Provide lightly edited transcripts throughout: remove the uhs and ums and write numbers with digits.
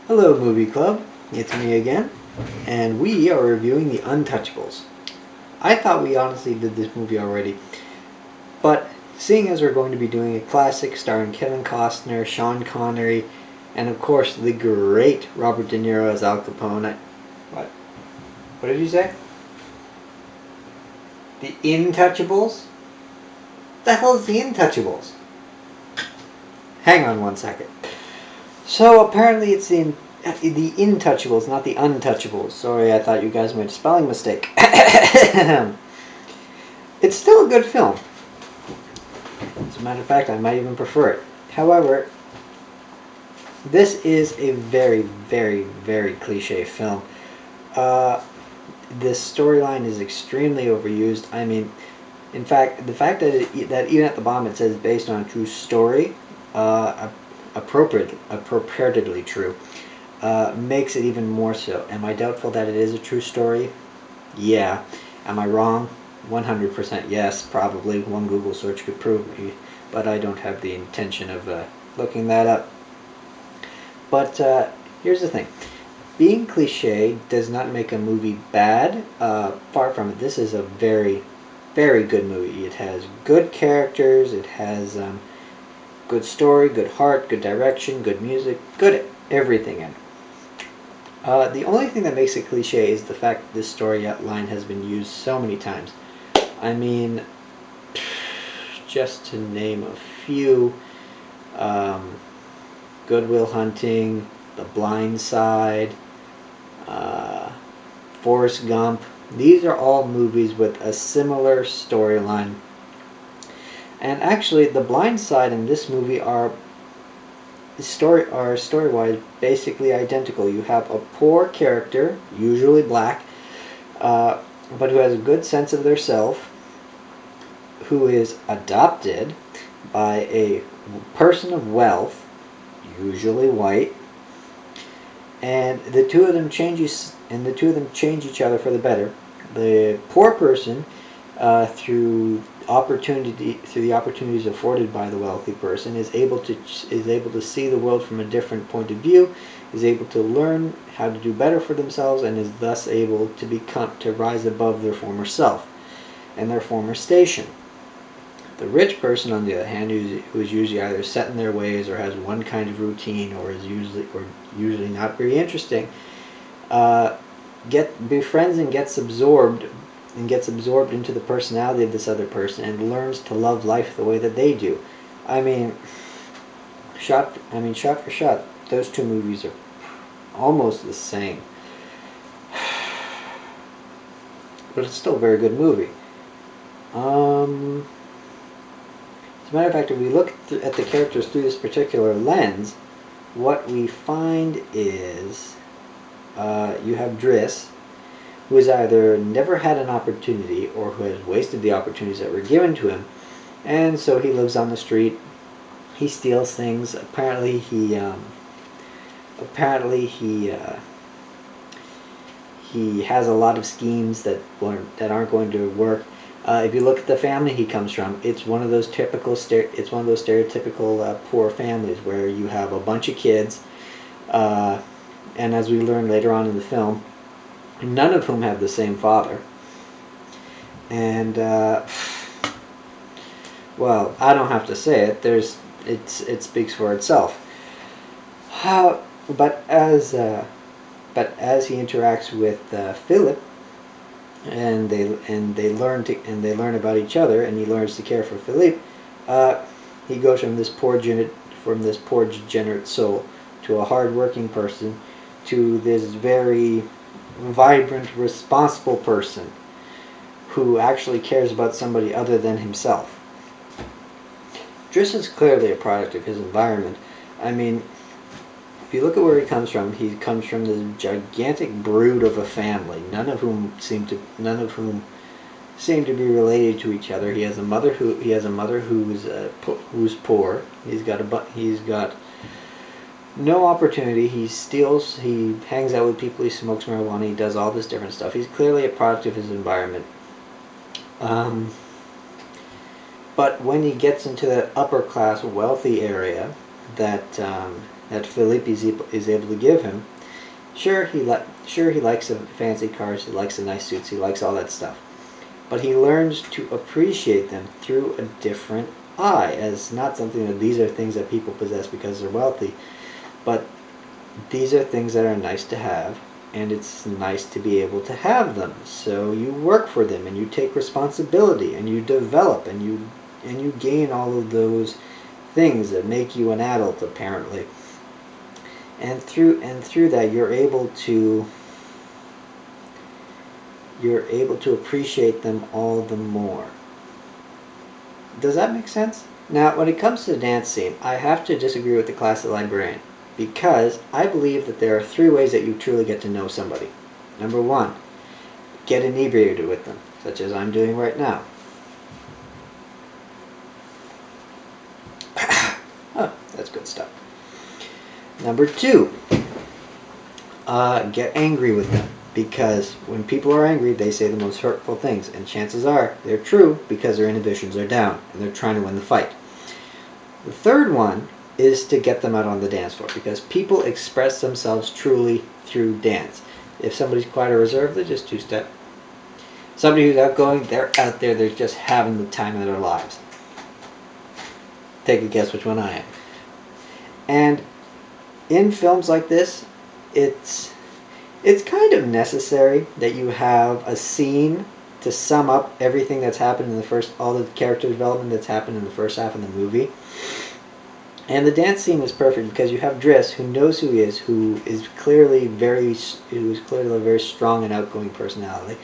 Hello Movie Club, it's me again, and we are reviewing The Untouchables. I thought we honestly did this movie already, but seeing as we're going to be doing a classic starring Kevin Costner, Sean Connery, and of course the great Robert De Niro as Al Capone. What? What did you say? The INtouchables? The hell is The INtouchables? Hang on one second. So apparently it's the INtouchables, not the Untouchables. Sorry, I thought you guys made a spelling mistake. It's still a good film. As a matter of fact, I might even prefer it. However, this is a very, very, very cliche film. This storyline is extremely overused. I mean, in fact, the fact that even at the bottom it says based on a true story, appropriately true, makes it even more so. Am I doubtful that it is a true story? Yeah. Am I wrong? 100% yes, probably. One Google search could prove me, but I don't have the intention of looking that up. But here's the thing. Being cliche does not make a movie bad. Far from it. This is a very, very good movie. It has good characters. It has good story, good heart, good direction, good music, good everything in it. The only thing that makes it cliche is the fact that this storyline has been used so many times. I mean, just to name a few, Good Will Hunting, The Blind Side, Forrest Gump. These are all movies with a similar storyline. And actually, The Blind Side and this movie are story-wise basically identical. You have a poor character, usually black, but who has a good sense of their self, who is adopted by a person of wealth, usually white, and the two of them change each other for the better. The poor person, through the opportunities afforded by the wealthy person, is able to see the world from a different point of view, is able to learn how to do better for themselves, and is thus able to rise above their former self and their former station. The rich person, on the other hand, who is usually either set in their ways or has one kind of routine, or is usually not very interesting, befriends and gets absorbed into the personality of this other person and learns to love life the way that they do. I mean, shot for shot, those two movies are almost the same. But it's still a very good movie. As a matter of fact, if we look at the characters through this particular lens, what we find is you have Driss, who has either never had an opportunity or who has wasted the opportunities that were given to him, and so he lives on the street. He steals things. Apparently he has a lot of schemes that aren't going to work. If you look at the family he comes from, it's one of those stereotypical poor families where you have a bunch of kids, and as we learn later on in the film, none of whom have the same father. And well, I don't have to say it. It speaks for itself. But as he interacts with Philip, and they learn about each other, and he learns to care for Philippe, he goes from this poor degenerate soul to a hard-working person to this very vibrant, responsible person who actually cares about somebody other than himself. Driss is clearly a product of his environment. I mean, if you look at where he comes from this gigantic brood of a family, none of whom seem to be related to each other. He has a mother who's poor. He's got no opportunity. He steals. He hangs out with people. He smokes marijuana. He does all this different stuff. He's clearly a product of his environment. But when he gets into the upper class, wealthy area that that Philippe is able to give him. Sure, he likes the fancy cars, he likes the nice suits, he likes all that stuff. But he learns to appreciate them through a different eye, as not something that these are things that people possess because they're wealthy, but these are things that are nice to have, and it's nice to be able to have them. So you work for them, and you take responsibility, and you develop, and you gain all of those things that make you an adult, apparently. And through that, you're able to appreciate them all the more. Does that make sense? Now, when it comes to the dance scene, I have to disagree with the classic librarian, because I believe that there are 3 ways that you truly get to know somebody. Number 1, get inebriated with them, such as I'm doing right now. Oh, that's good stuff. Number 2, get angry with them, because when people are angry, they say the most hurtful things, and chances are they're true because their inhibitions are down and they're trying to win the fight. The 3rd one is to get them out on the dance floor, because people express themselves truly through dance. If somebody's quiet or reserved, they're just 2-step. Somebody who's outgoing, they're out there, they're just having the time of their lives. Take a guess which one I am. And in films like this, it's kind of necessary that you have a scene to sum up everything that's happened in all the character development that's happened in the first half of the movie. And the dance scene is perfect because you have Driss, who knows who he is, who is clearly a very strong and outgoing personality,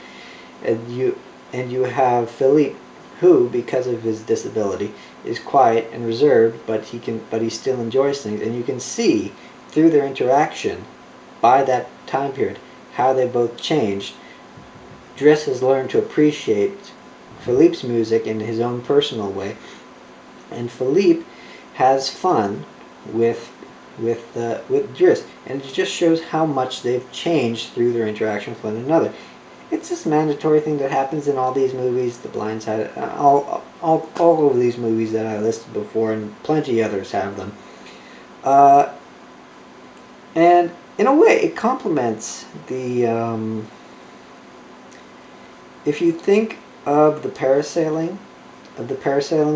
and you have Philippe, who, because of his disability, is quiet and reserved, but he still enjoys things, and you can see through their interaction by that time period how they both changed. Driss has learned to appreciate Philippe's music in his own personal way, and Philippe has fun with Driss, and it just shows how much they've changed through their interaction with one another. It's this mandatory thing that happens in all these movies, The Blind Side, all of these movies that I listed before, and plenty others have them. And in a way, it complements the. If you think of the parasailing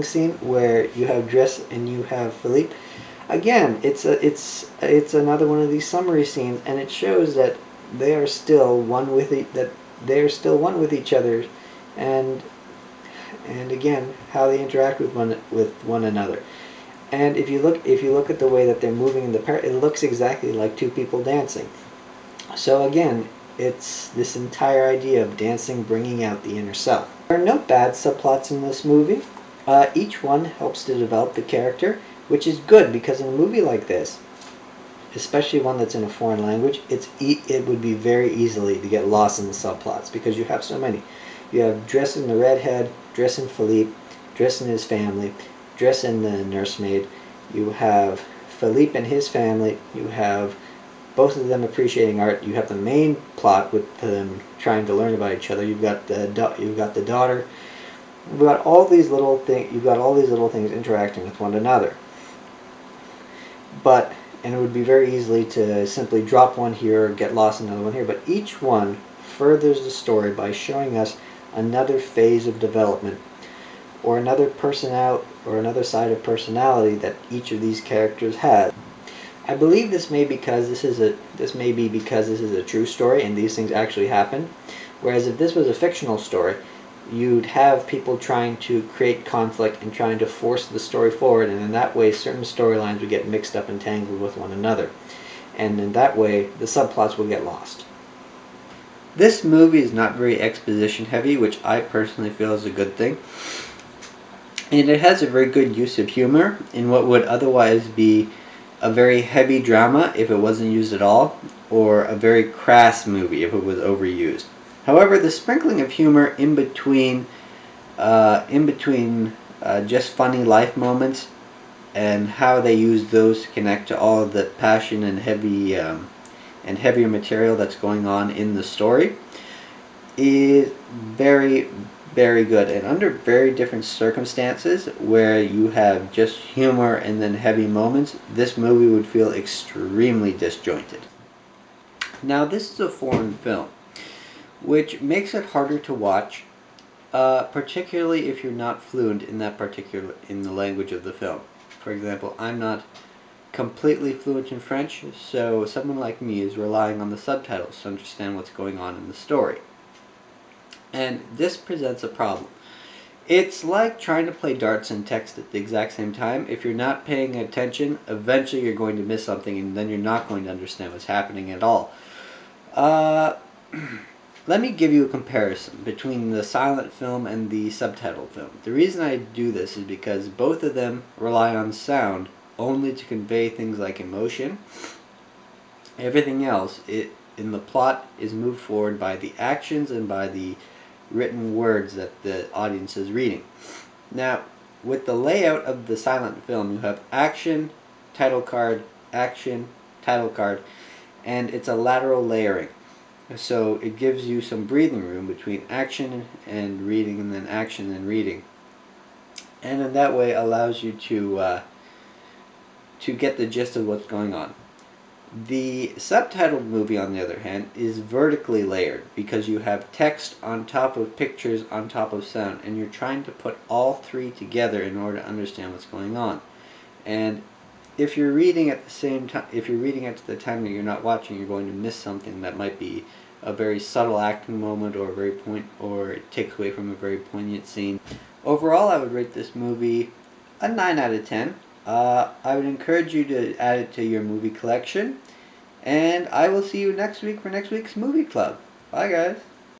scene where you have Driss and you have Philippe, again, it's another one of these summary scenes, and it shows that they are still one with each other, and again how they interact with one another. And if you look at the way that they're moving in it looks exactly like 2 people dancing. So again, it's this entire idea of dancing bringing out the inner self. There are no bad subplots in this movie. Each one helps to develop the character, which is good, because in a movie like this, especially one that's in a foreign language, it would be very easily to get lost in the subplots, because you have so many. You have Driss and the redhead, Driss and Philippe, Driss and his family, Driss and the nursemaid. You have Philippe and his family. You have both of them appreciating art. You have the main plot with them trying to learn about each other. You've got the daughter. You've got all these little things interacting with one another. And it would be very easily to simply drop one here or get lost in another one here. But each one furthers the story by showing us another phase of development, or another side of personality that each of these characters has. I believe this may be because this is a true story and these things actually happen. Whereas if this was a fictional story, you'd have people trying to create conflict and trying to force the story forward, and in that way certain storylines would get mixed up and tangled with one another. And in that way, the subplots will get lost. This movie is not very exposition heavy, which I personally feel is a good thing. And it has a very good use of humor in what would otherwise be a very heavy drama if it wasn't used at all, or a very crass movie if it was overused. However, the sprinkling of humor in between just funny life moments, and how they use those to connect to all of the passion and heavier material that's going on in the story, is very, very good. And under very different circumstances, where you have just humor and then heavy moments, this movie would feel extremely disjointed. Now, this is a foreign film, which makes it harder to watch, particularly if you're not fluent in in the language of the film. For example, I'm not completely fluent in French, so someone like me is relying on the subtitles to understand what's going on in the story. And this presents a problem. It's like trying to play darts and text at the exact same time. If you're not paying attention, eventually you're going to miss something, and then you're not going to understand what's happening at all. Let me give you a comparison between the silent film and the subtitled film. The reason I do this is because both of them rely on sound only to convey things like emotion. Everything else in the plot is moved forward by the actions and by the written words that the audience is reading. Now, with the layout of the silent film, you have action, title card, and it's a lateral layering. So it gives you some breathing room between action and reading, and then action and reading. And in that way allows you to get the gist of what's going on. The subtitled movie, on the other hand, is vertically layered because you have text on top of pictures on top of sound, and you're trying to put all three together in order to understand what's going on. And if you're reading at the same time, if you're reading at the time that you're not watching, you're going to miss something that might be a very subtle acting moment, or or it takes away from a very poignant scene. Overall, I would rate this movie a 9 out of 10. I would encourage you to add it to your movie collection, and I will see you next week for next week's movie club. Bye, guys.